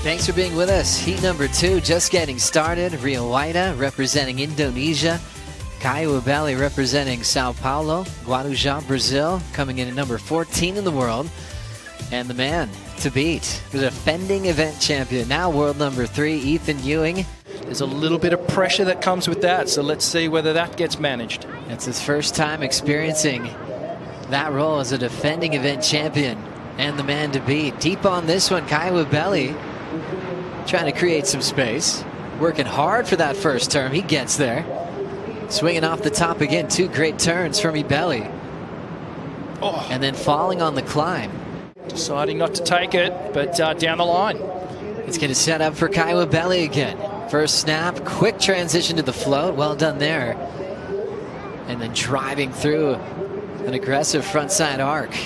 Thanks for being with us. Heat number 2 just getting started. Rio Waida representing Indonesia. Caio Ibelli representing Sao Paulo. Guarujá, Brazil, coming in at number 14 in the world. And the man to beat, the defending event champion, now world number 3, E.Ewing. There's a little bit of pressure that comes with that, so let's see whether that gets managed. It's his first time experiencing that role as a defending event champion and the man to beat. Deep on this one, Caio Ibelli trying to create some space, working hard for that first turn. He gets there, swinging off the top again. 2 great turns from Ibelli, and then falling on the climb. Deciding not to take it, but down the line. It's going to set up for Caio Ibelli again. First snap, quick transition to the float. Well done there. And then driving through an aggressive frontside arc.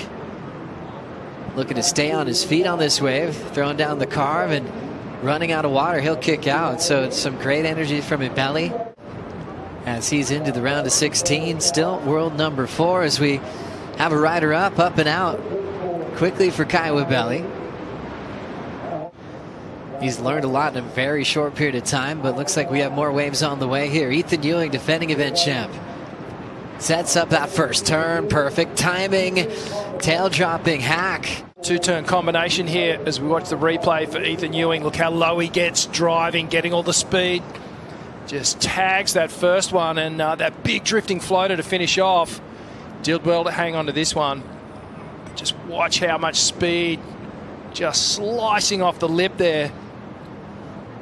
Looking to stay on his feet on this wave, throwing down the carve and running out of water. He'll kick out. So it's some great energy from Ibelli as he's into the round of 16. Still world number 4 as we have a rider up and out quickly for Caio Ibelli. He's learned a lot in a very short period of time, but looks like we have more waves on the way here. E.Ewing, defending event champ, sets up that first turn. Perfect timing. Tail dropping hack. 2-turn combination here as we watch the replay for E.Ewing. Look how low he gets, driving, getting all the speed. Just tags that first one, and that big drifting floater to finish off. Did well to hang on to this one. Just watch how much speed, just slicing off the lip there.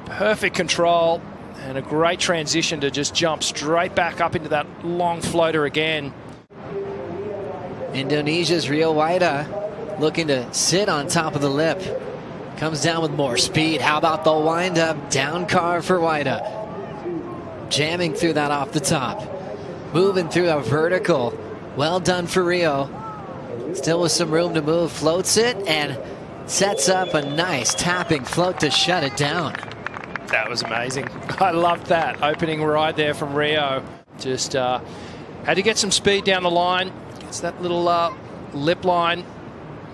Perfect control and a great transition to just jump straight back up into that long floater again. Indonesia's Rio Waida looking to sit on top of the lip. Comes down with more speed. How about the wind up? Down carve for Waida. Jamming through that off the top. Moving through a vertical. Well done for Rio. Still with some room to move. Floats it and sets up a nice tapping float to shut it down. That was amazing. I loved that opening ride there from Rio. Just had to get some speed down the line. It's that little lip line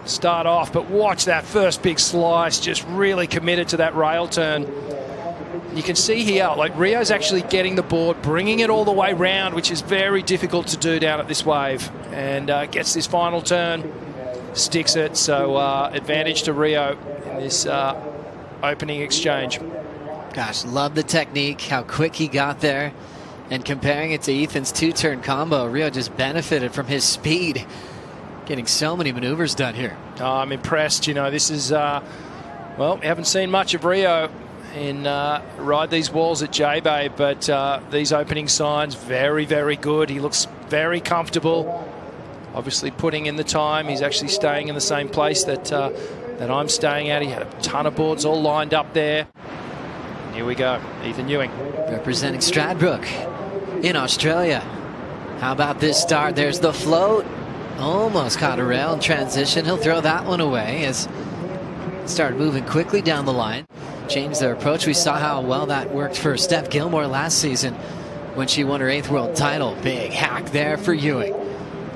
start off, but watch that first big slice. Just really committed to that rail turn. You can see here, like Rio's actually getting the board, bringing it all the way round, which is very difficult to do down at this wave. And gets this final turn, sticks it. So advantage to Rio in this opening exchange. Gosh, love the technique, how quick he got there. And comparing it to Ethan's 2-turn combo, Rio just benefited from his speed. Getting so many maneuvers done here. Oh, I'm impressed. You know, this is, well, we haven't seen much of Rio in ride these walls at J-Bay, but these opening signs, very, very good. He looks very comfortable. Obviously putting in the time. He's actually staying in the same place that I'm staying at. He had a ton of boards all lined up there. Here we go, E.Ewing. Representing Stradbroke in Australia. How about this start? There's the float. Almost caught a rail in transition. He'll throw that one away as started moving quickly down the line. Changed their approach. We saw how well that worked for Steph Gilmore last season when she won her 8th world title. Big hack there for Ewing.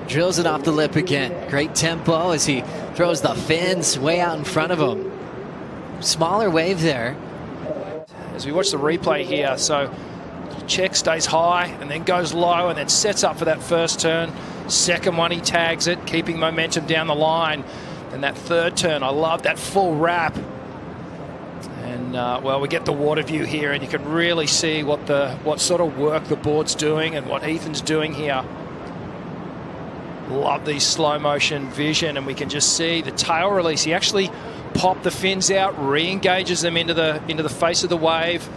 Drills it off the lip again. Great tempo as he throws the fins way out in front of him. Smaller wave there. As we watch the replay here, so check stays high and then goes low and then sets up for that first turn. Second one, he tags it, keeping momentum down the line. And that third turn, I love that full wrap. And well, we get the water view here, and you can really see what sort of work the board's doing and what Ethan's doing here. Love these slow motion vision, and we can just see the tail release. He actually popped the fins out, re-engages them into the face of the wave.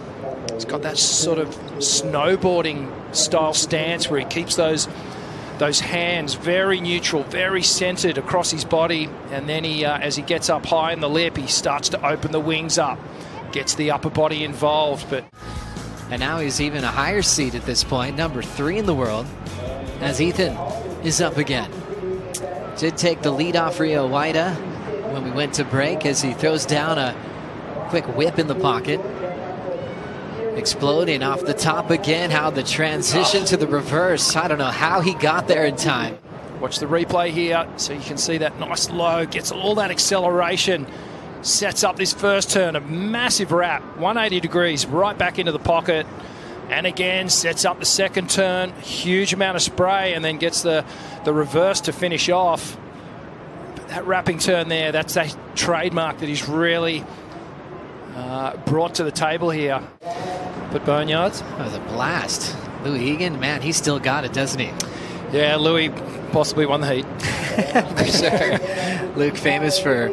He's got that sort of snowboarding style stance where he keeps those hands very neutral, very centered across his body, and then he, as he gets up high in the lip, he starts to open the wings up, gets the upper body involved. And now he's even a higher seed at this point, number 3 in the world, as Ethan is up again. Did take the lead off Rio Waida when we went to break as he throws down a quick whip in the pocket. Exploding off the top again. How the transition to the reverse. I don't know how he got there in time. Watch the replay here so you can see that nice low. Gets all that acceleration. sets up this first turn, a massive wrap, 180 degrees, right back into the pocket. And again, sets up the second turn, huge amount of spray, and then gets the reverse to finish off. But that wrapping turn there, that's a trademark that he's really brought to the table here. But Boneyards. That was a blast. Louis Egan, man, he's still got it, doesn't he? Yeah, Louis possibly won the heat. For sure. Luke, famous for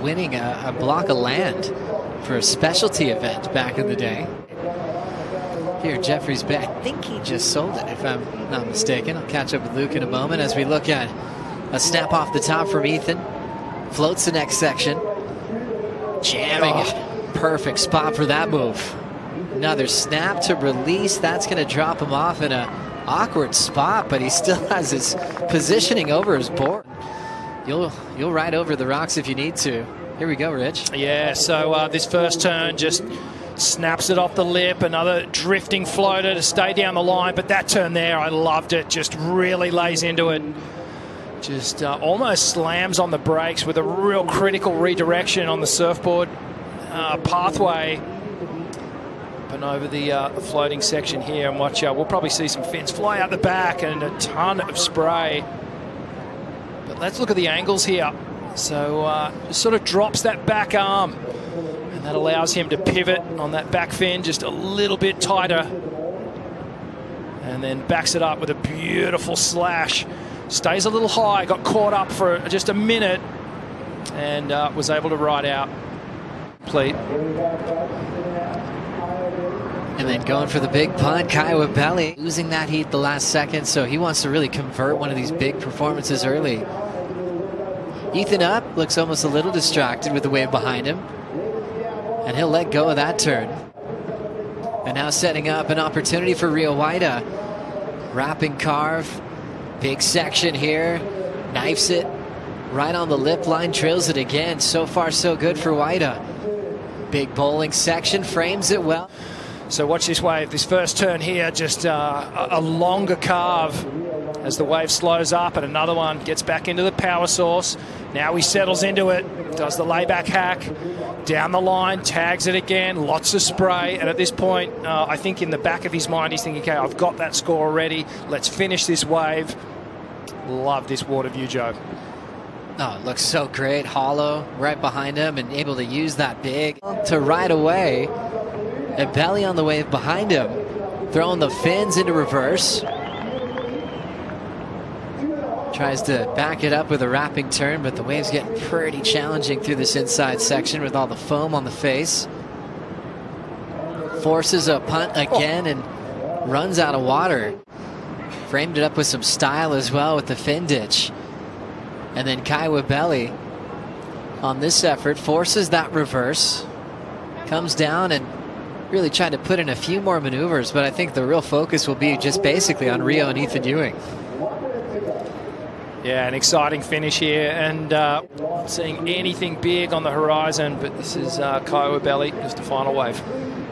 winning a block of land for a specialty event back in the day. Here, Jeffrey's Bay. I think he just sold it, if I'm not mistaken. I'll catch up with Luke in a moment as we look at a snap off the top from Ethan. Floats the next section. Jamming it. Perfect spot for that move. Another snap to release. That's going to drop him off in an awkward spot, but he still has his positioning over his board. You'll ride over the rocks if you need to. Here we go, Rich. Yeah, so this first turn just snaps it off the lip. Another drifting floater to stay down the line, but that turn there, I loved it. Just really lays into it. Just almost slams on the brakes with a real critical redirection on the surfboard pathway. Up and over the floating section here, and watch out. We'll probably see some fins fly out the back and a ton of spray. But let's look at the angles here. So just sort of drops that back arm, and that allows him to pivot on that back fin just a little bit tighter, and then backs it up with a beautiful slash. Stays a little high, got caught up for just a minute, and was able to ride out. Complete. And then going for the big punt, Caio Ibelli losing that heat the last second, so he wants to really convert one of these big performances early. Ethan up, looks almost a little distracted with the wave behind him, and he'll let go of that turn. And now setting up an opportunity for Rio Waida. Wrapping carve, big section here, knifes it right on the lip line, drills it again. So far so good for Waida. Big bowling section, frames it well. So watch this wave. This first turn here, just a longer carve as the wave slows up, and another one gets back into the power source. Now he settles into it, does the layback hack, down the line, tags it again, lots of spray. And at this point, I think in the back of his mind, he's thinking, okay, I've got that score already. Let's finish this wave. Love this water view, Joe. Oh, it looks so great. Hollow right behind him and able to use that big to ride away. Ibelli on the wave behind him, throwing the fins into reverse. Tries to back it up with a wrapping turn, but the wave's getting pretty challenging through this inside section with all the foam on the face. Forces a punt again and runs out of water. Framed it up with some style as well with the fin ditch. And then Caio Ibelli on this effort forces that reverse. Comes down and really trying to put in a few more maneuvers, but I think the real focus will be just basically on Rio and E.Ewing. Yeah, an exciting finish here, and not seeing anything big on the horizon, but this is Caio Ibelli, just a final wave.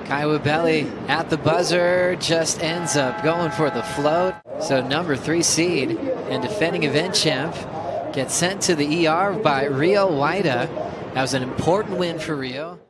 Caio Ibelli at the buzzer just ends up going for the float. So number 3 seed and defending event champ gets sent to the ER by Rio Waida. That was an important win for Rio.